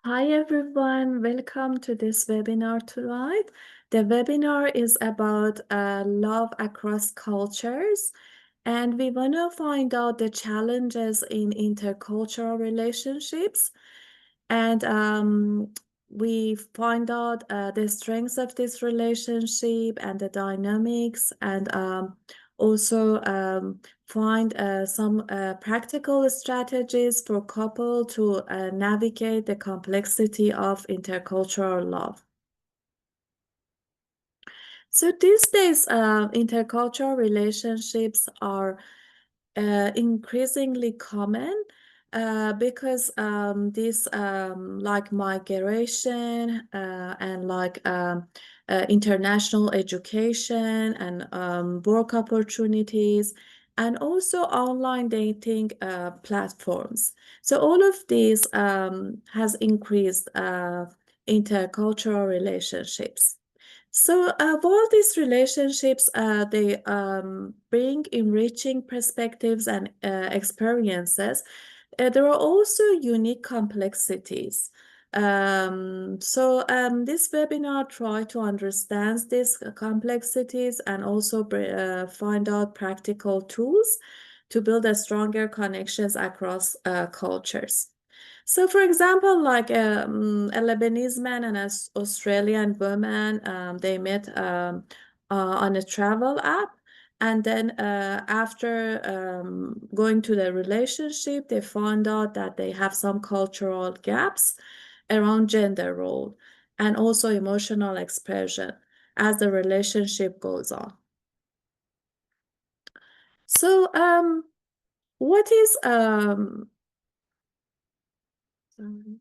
Hi everyone, welcome to this webinar tonight. The webinar is about love across cultures, and we want to find out the challenges in intercultural relationships, and we find out the strengths of this relationship and the dynamics, and also find some practical strategies for couple to navigate the complexity of intercultural love. So these days, intercultural relationships are increasingly common because this like migration and like international education and work opportunities and also online dating platforms. So all of these has increased intercultural relationships. So while these relationships they bring enriching perspectives and experiences, there are also unique complexities. This webinar try to understand these complexities and also find out practical tools to build a stronger connections across cultures. So, for example, like a Lebanese man and an Australian woman, they met on a travel app. And then after going to the relationship, they found out that they have some cultural gaps around gender role and also emotional expression as the relationship goes on. So, what is sorry.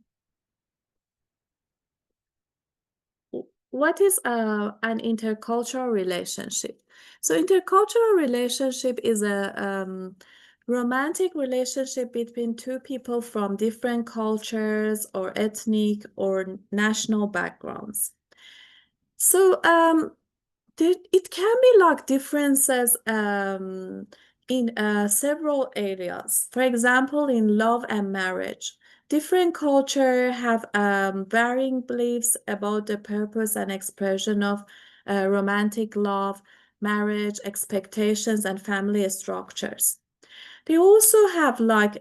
What is an intercultural relationship? So intercultural relationship is a romantic relationship between two people from different cultures or ethnic or national backgrounds. So it can be like differences in several areas. For example, in love and marriage, different cultures have varying beliefs about the purpose and expression of romantic love, marriage, expectations, and family structures. They also have like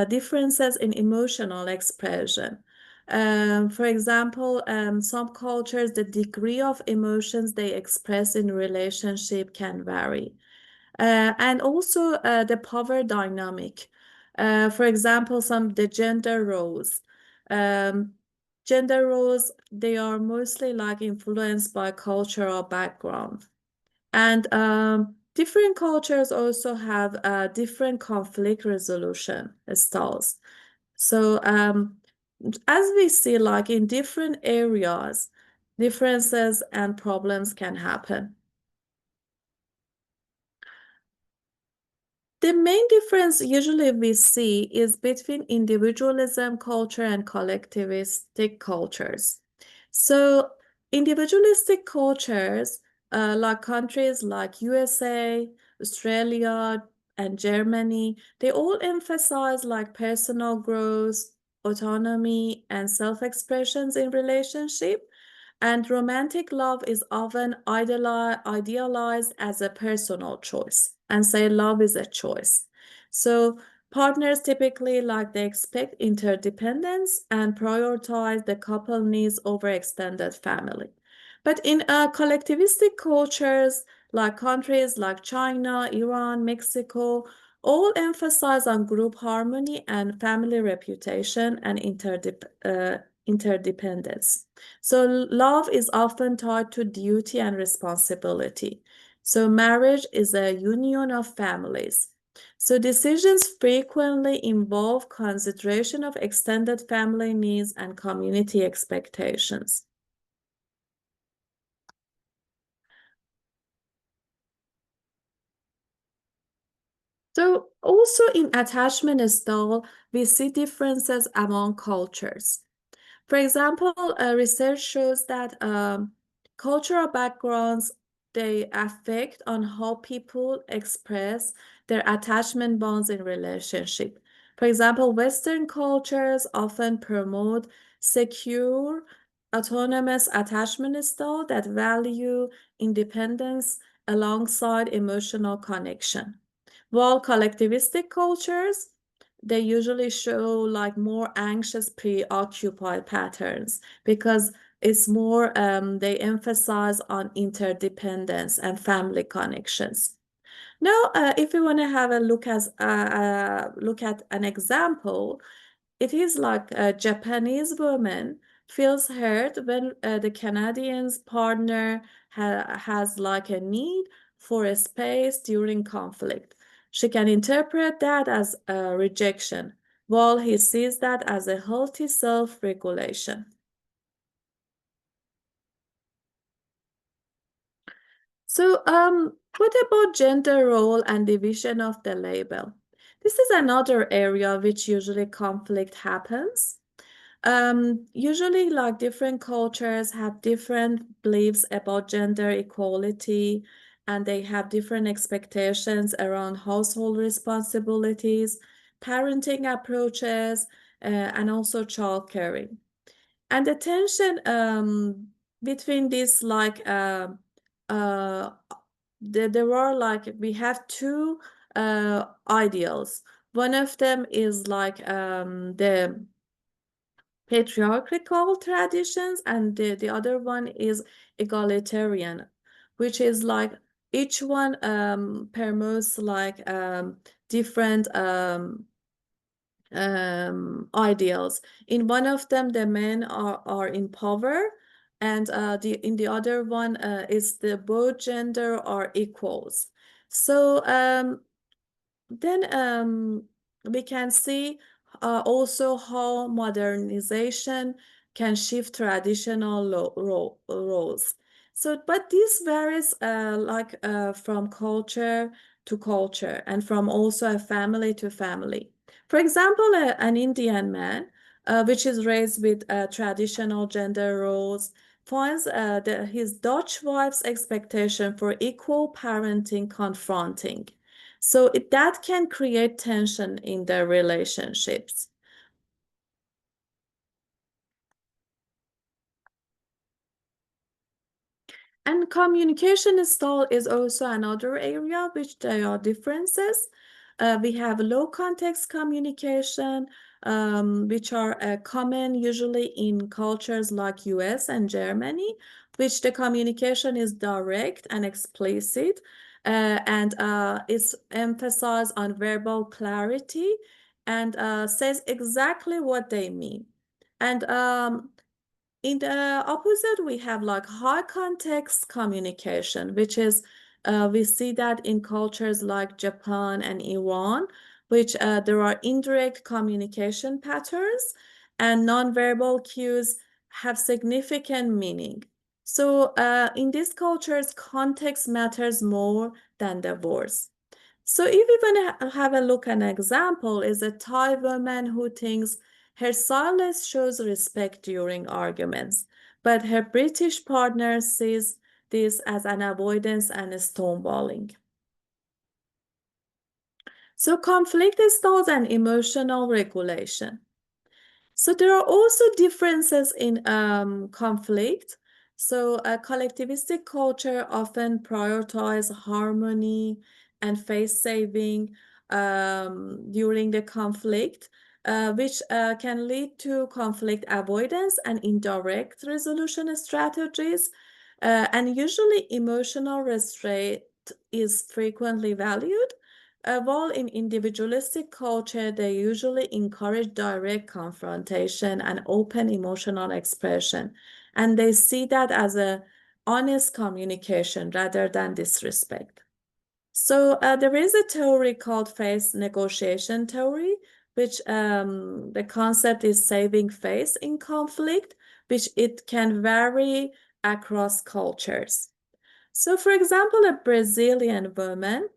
differences in emotional expression. For example, some cultures, the degree of emotions they express in relationship can vary. And also the power dynamic. For example, the gender roles. Um, Gender roles, they are mostly like influenced by cultural background. And different cultures also have different conflict resolution styles. So as we see, like in different areas, differences and problems can happen. The main difference usually we see is between individualism culture and collectivistic cultures. So individualistic cultures, like countries like USA, Australia, and Germany, they all emphasize like personal growth, autonomy, and self-expressions in relationship. And romantic love is often idealized as a personal choice and say love is a choice. So partners typically like they expect interdependence and prioritize the couple needs over extended family. But in collectivistic cultures, like countries like China, Iran, Mexico, all emphasize on group harmony and family reputation and interdependence. So love is often tied to duty and responsibility. So marriage is a union of families. So decisions frequently involve consideration of extended family needs and community expectations. So also in attachment style, we see differences among cultures. For example, research shows that cultural backgrounds they affect on how people express their attachment bonds in relationship. For example, Western cultures often promote secure, autonomous attachment style that value independence alongside emotional connection. While collectivistic cultures, they usually show like more anxious, preoccupied patterns because it's more, they emphasize on interdependence and family connections. Now, if we want to have a look at an example, it is like a Japanese woman feels hurt when the Canadian's partner has like a need for a space during conflict. She can interpret that as a rejection, while he sees that as a healthy self-regulation. So, what about gender role and division of the label? This is another area which usually conflict happens. Usually, like different cultures have different beliefs about gender equality, and they have different expectations around household responsibilities, parenting approaches, and also child caring. And the tension between these uh, there are like we have two ideals. One of them is like the patriarchal traditions, and the other one is egalitarian, which is like each one promotes like different ideals. In one of them, the men are in power, and in the other one is the both gender are equals. So then we can see also how modernization can shift traditional roles. So, but this varies from culture to culture and from also a family to family. For example, an Indian man, which is raised with traditional gender roles, finds his Dutch wife's expectation for equal parenting confronting. So that can create tension in their relationships. And communication style is also another area which there are differences. We have low context communication, which are common usually in cultures like US and Germany, which the communication is direct and explicit, and it's emphasized on verbal clarity and says exactly what they mean. And in the opposite, we have like high context communication, which is we see that in cultures like Japan and Iran, which there are indirect communication patterns and nonverbal cues have significant meaning. So in these cultures, context matters more than the words. So if we want to have a look at an example, is a Thai woman who thinks her silence shows respect during arguments, but her British partner sees this as an avoidance and stonewalling. So conflict styles and emotional regulation. So there are also differences in conflict. So a collectivistic culture often prioritize harmony and face saving during the conflict, which can lead to conflict avoidance and indirect resolution strategies. And usually emotional restraint is frequently valued. While in individualistic culture, they usually encourage direct confrontation and open emotional expression, and they see that as a honest communication rather than disrespect. So there is a theory called face negotiation theory, which the concept is saving face in conflict, which it can vary across cultures. So, for example, a Brazilian woman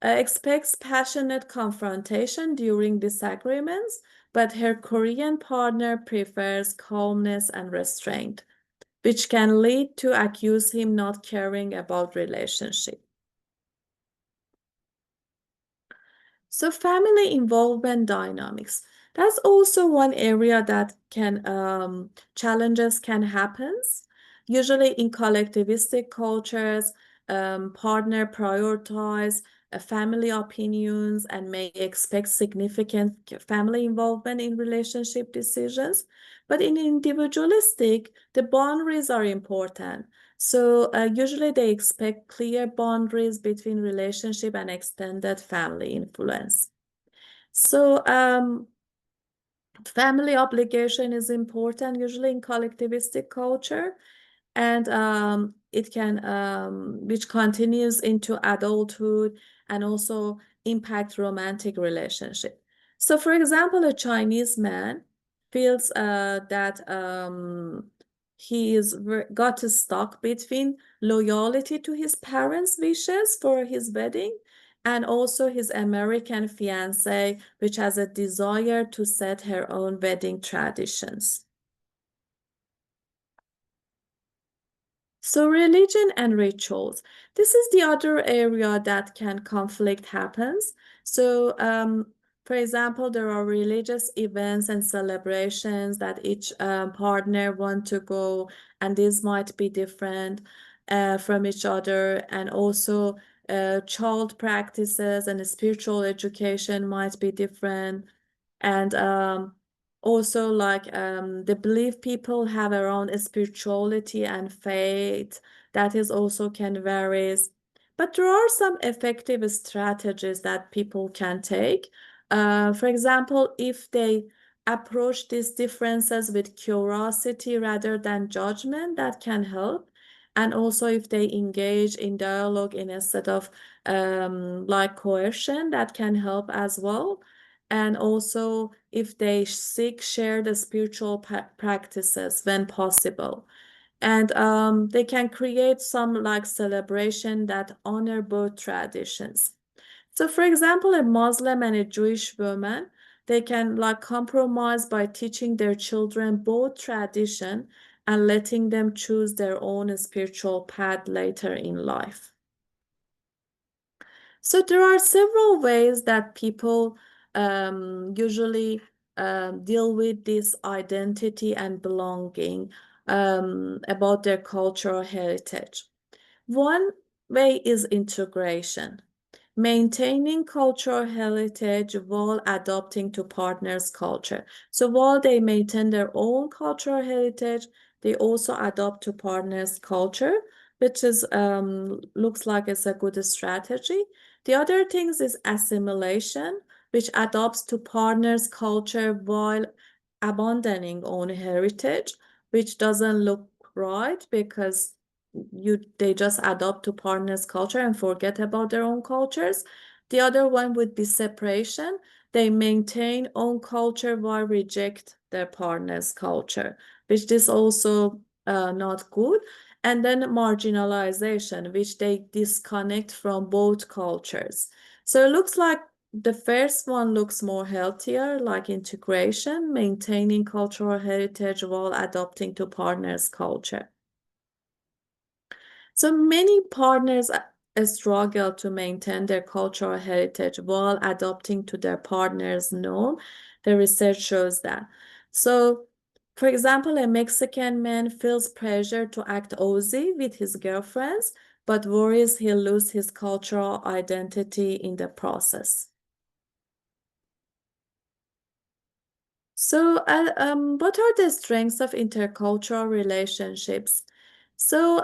expects passionate confrontation during disagreements, but her Korean partner prefers calmness and restraint, which can lead to accuse him not caring about relationship. So family involvement dynamics. That's also one area that can challenges can happen. Usually in collectivistic cultures, partner prioritize family opinions and may expect significant family involvement in relationship decisions. But in individualistic, the boundaries are important. So usually they expect clear boundaries between relationship and extended family influence. So family obligation is important usually in collectivistic culture, and it can which continues into adulthood and also impact romantic relationship. So for example, a Chinese man feels that he is got stuck between loyalty to his parents' wishes for his wedding and also his American fiancée, which has a desire to set her own wedding traditions. So religion and rituals. This is the other area that can conflict happens. So for example, there are religious events and celebrations that each partner want to go, and these might be different from each other. And also child practices and spiritual education might be different. And also like the belief people have around spirituality and faith, that is also can varies. But there are some effective strategies that people can take. For example, if they approach these differences with curiosity rather than judgment, that can help. And also if they engage in dialogue instead of like coercion, that can help as well. And also if they seek shared spiritual practices when possible. And they can create some like celebration that honor both traditions. So for example, a Muslim and a Jewish woman, they can like compromise by teaching their children both tradition and letting them choose their own spiritual path later in life. So there are several ways that people usually deal with this identity and belonging about their cultural heritage. One way is integration, maintaining cultural heritage while adapting to partners' culture. So while they maintain their own cultural heritage, they also adapt to partners' culture, which is looks like it's a good strategy. The other things is assimilation, which adapts to partners' culture while abandoning own heritage, which doesn't look right because they just adopt to partners' culture and forget about their own cultures. The other one would be separation. They maintain own culture while reject their partner's culture, which is also not good. And then marginalization, which they disconnect from both cultures. So it looks like the first one looks more healthier, like integration, maintaining cultural heritage while adopting to partner's culture. So many partners struggle to maintain their cultural heritage while adapting to their partner's norm. The research shows that. So, for example, a Mexican man feels pressure to act Aussie with his girlfriends, but worries he'll lose his cultural identity in the process. So, what are the strengths of intercultural relationships? So,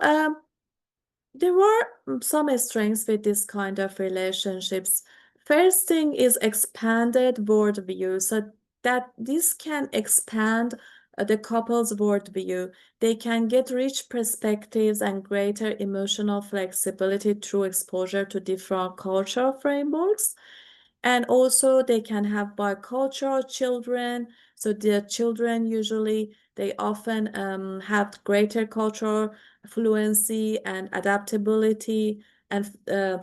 there were some strengths with this kind of relationships. First thing is expanded worldview. So that this can expand the couple's worldview. They can get rich perspectives and greater emotional flexibility through exposure to different cultural frameworks. And also they can have bicultural children. So the children usually, they often have greater cultural fluency and adaptability and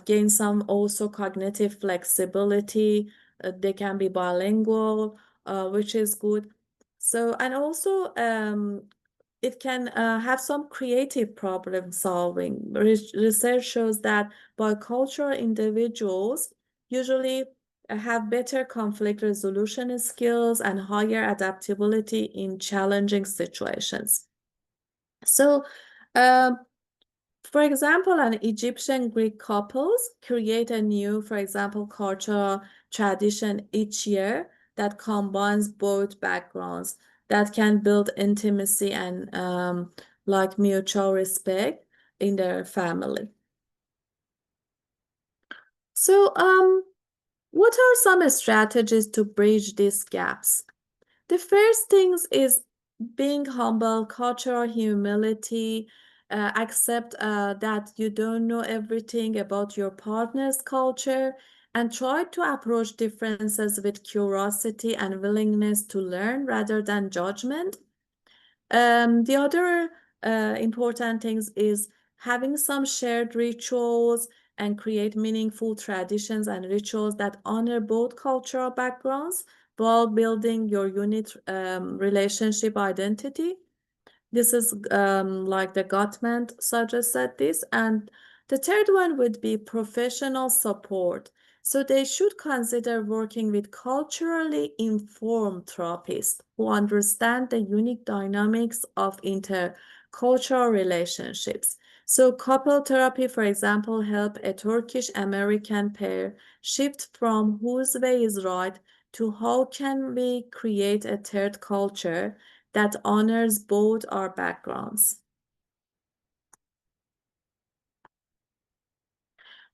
gain some also cognitive flexibility. They can be bilingual, which is good. So, and also it can have some creative problem solving. Research shows that bicultural individuals usually have better conflict resolution skills and higher adaptability in challenging situations. So, um, for example, an Egyptian Greek couples create a new, for example, cultural tradition each year that combines both backgrounds that can build intimacy and like mutual respect in their family. So, what are some strategies to bridge these gaps? The first things is being humble, cultural humility, accept that you don't know everything about your partner's culture, and try to approach differences with curiosity and willingness to learn rather than judgment. The other important things is having some shared rituals and create meaningful traditions and rituals that honor both cultural backgrounds while building your unique relationship identity. This is like the Gottman suggested this. And the third one would be professional support. So they should consider working with culturally informed therapists who understand the unique dynamics of intercultural relationships. So couple therapy, for example, help a Turkish American pair shift from whose way is right to how can we create a third culture that honors both our backgrounds.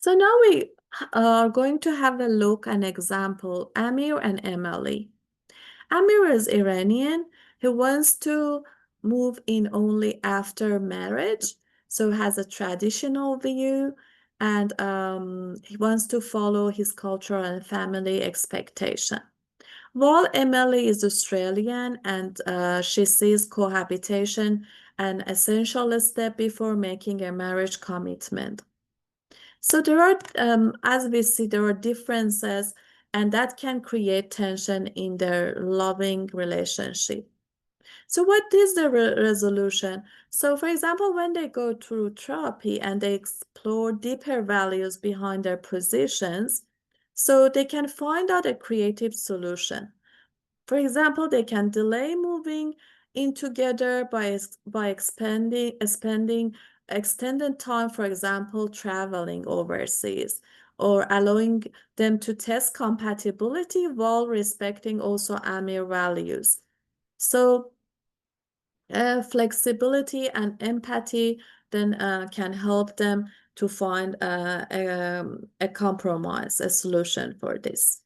So now we are going to have a look an example, Amir and Emily. Amir is Iranian. He wants to move in only after marriage, so has a traditional view, and he wants to follow his cultural and family expectation. While Emily is Australian and she sees cohabitation an essential step before making a marriage commitment. So there are, as we see, there are differences and that can create tension in their loving relationship. So what is the resolution? So for example, when they go through therapy and they explore deeper values behind their positions, so they can find out a creative solution. For example, they can delay moving in together by spending extended time, for example, traveling overseas, or allowing them to test compatibility while respecting also Amir values. So flexibility and empathy then can help them to find a compromise, a solution for this.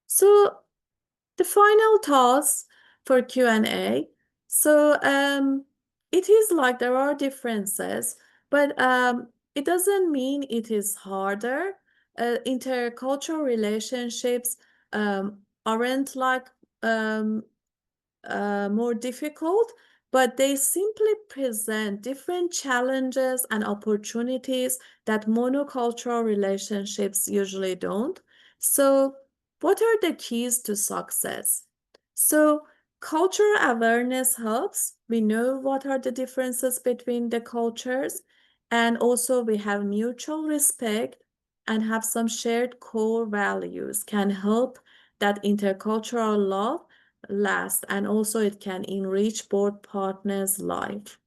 So the final task for Q&A. So it is like there are differences, but it doesn't mean it is harder. Intercultural relationships aren't like more difficult, but they simply present different challenges and opportunities that monocultural relationships usually don't. So, what are the keys to success? So, cultural awareness helps. We know what are the differences between the cultures, and also we have mutual respect and have some shared core values can help that intercultural love last, and also it can enrich both partners' life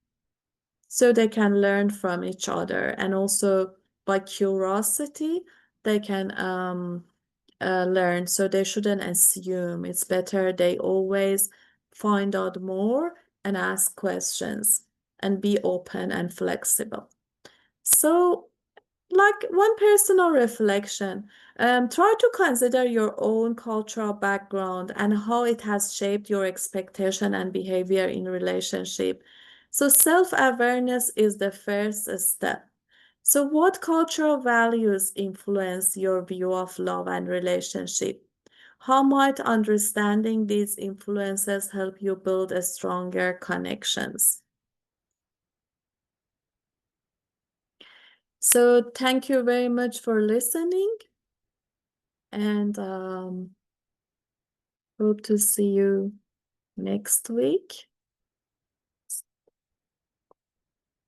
so they can learn from each other, and also by curiosity they can learn, so they shouldn't assume. It's better they always find out more and ask questions and be open and flexible. So like one personal reflection, try to consider your own cultural background and how it has shaped your expectation and behavior in relationship. So self-awareness is the first step. So what cultural values influence your view of love and relationship? How might understanding these influences help you build a stronger connections? So thank you very much for listening, and hope to see you next week.